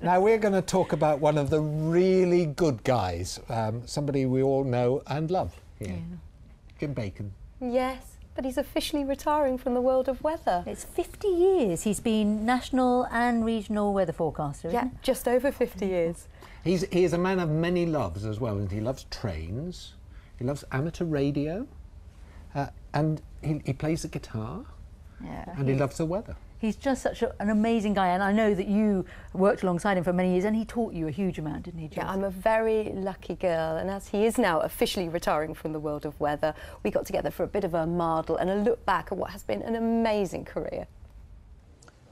Now we're going to talk about one of the really good guys, somebody we all know and love here, Jim Bacon. Yes, but he's officially retiring from the world of weather. It's 50 years he's been national and regional weather forecaster, isn't it? Just over 50 years. He is a man of many loves as well, and he loves trains, he loves amateur radio, and he plays the guitar, and he loves the weather. He's just such an amazing guy, and I know that you worked alongside him for many years, and he taught you a huge amount, didn't he, Jill? Yeah, I'm a very lucky girl, and as he is now officially retiring from the world of weather, we got together for a bit of a marvel and a look back at what has been an amazing career.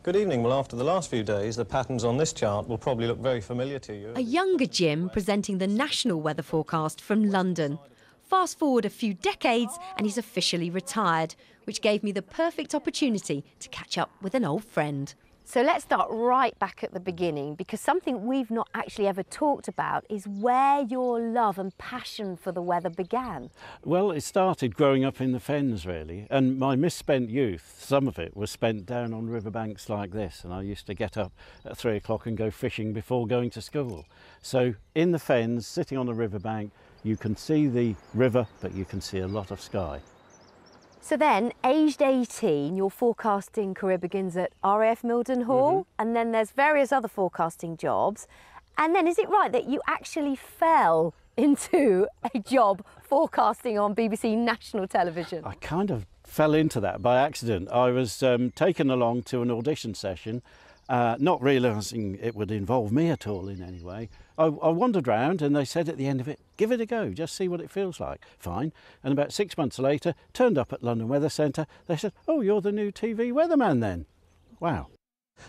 Good evening. Well, after the last few days, the patterns on this chart will probably look very familiar to you. A younger Jim presenting the national weather forecast from London. Fast forward a few decades and he's officially retired, which gave me the perfect opportunity to catch up with an old friend. So let's start right back at the beginning, because something we've not actually ever talked about is where your love and passion for the weather began. Well, it started growing up in the Fens, really, and my misspent youth, some of it was spent down on riverbanks like this, and I used to get up at 3 o'clock and go fishing before going to school. So in the Fens, sitting on the riverbank, you can see the river, but you can see a lot of sky. So then, aged 18, your forecasting career begins at RAF Mildenhall, and then there's various other forecasting jobs. And then is it right that you actually fell into a job forecasting on BBC National Television? I kind of fell into that by accident. I was taken along to an audition session, not realising it would involve me at all in any way. I wandered round and they said at the end of it, give it a go, just see what it feels like. Fine. And about 6 months later, turned up at London Weather Centre. They said, oh, you're the new TV weatherman then. Wow.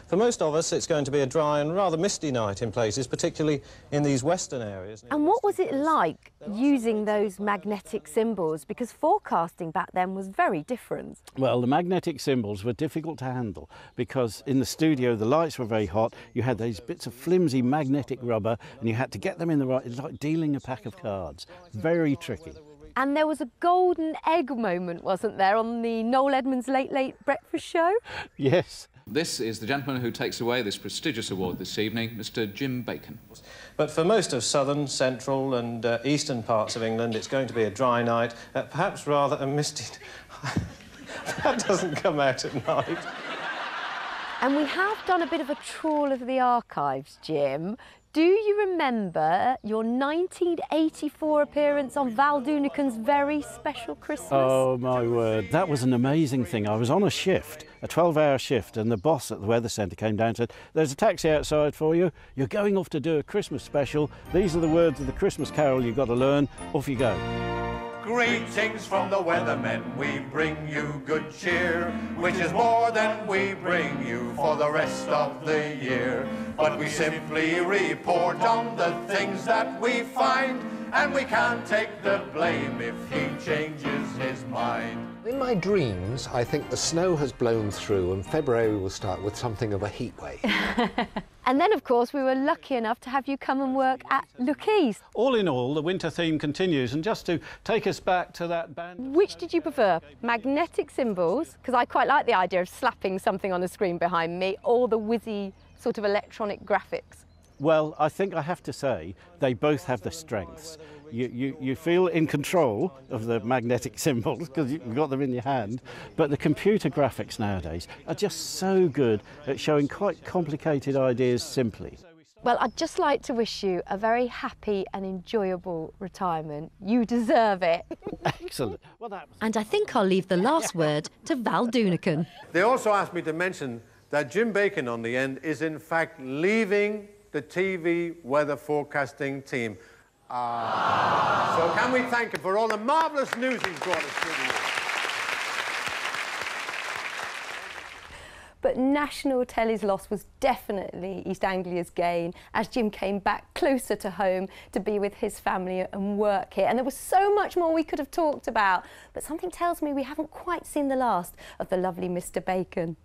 For most of us, it's going to be a dry and rather misty night in places, particularly in these western areas. And what was it like using those magnetic symbols? Because forecasting back then was very different. Well, the magnetic symbols were difficult to handle because in the studio the lights were very hot. You had these bits of flimsy magnetic rubber and you had to get them in the right... It's like dealing a pack of cards. Very tricky. And there was a golden egg moment, wasn't there, on the Noel Edmonds Late Late Breakfast Show? Yes. This is the gentleman who takes away this prestigious award this evening, Mr. Jim Bacon. But for most of southern, central and eastern parts of England, it's going to be a dry night, perhaps rather a misty... That doesn't come out at night. And we have done a bit of a trawl of the archives, Jim. Do you remember your 1984 appearance on Val Dunican's very special Christmas? Oh, my word. That was an amazing thing. I was on a shift, a 12-hour shift, and the boss at the Weather Centre came down and said, there's a taxi outside for you. You're going off to do a Christmas special. These are the words of the Christmas carol you've got to learn. Off you go. Greetings from the weathermen, we bring you good cheer, which is more than we bring you for the rest of the year. But we simply report on the things that we find, and we can't take the blame if he changes his mind. In my dreams, I think the snow has blown through and February will start with something of a heat wave. And then, of course, we were lucky enough to have you come and work at Look East. All in all, the winter theme continues, and just to take us back to that band... Which did you prefer? Magnetic symbols, because I quite like the idea of slapping something on a screen behind me, or the whizzy sort of electronic graphics? Well, I think I have to say they both have their strengths. You feel in control of the magnetic symbols because you've got them in your hand, but the computer graphics nowadays are just so good at showing quite complicated ideas simply. Well, I'd just like to wish you a very happy and enjoyable retirement. You deserve it. Excellent. Well, And I think I'll leave the last word to Val Dunican. They also asked me to mention that Jim Bacon on the end is in fact leaving the TV weather forecasting team. So can we thank him for all the marvellous news he's brought us through the year. But National Telly's loss was definitely East Anglia's gain, as Jim came back closer to home to be with his family and work here. And there was so much more we could have talked about, but something tells me we haven't quite seen the last of the lovely Mr. Bacon.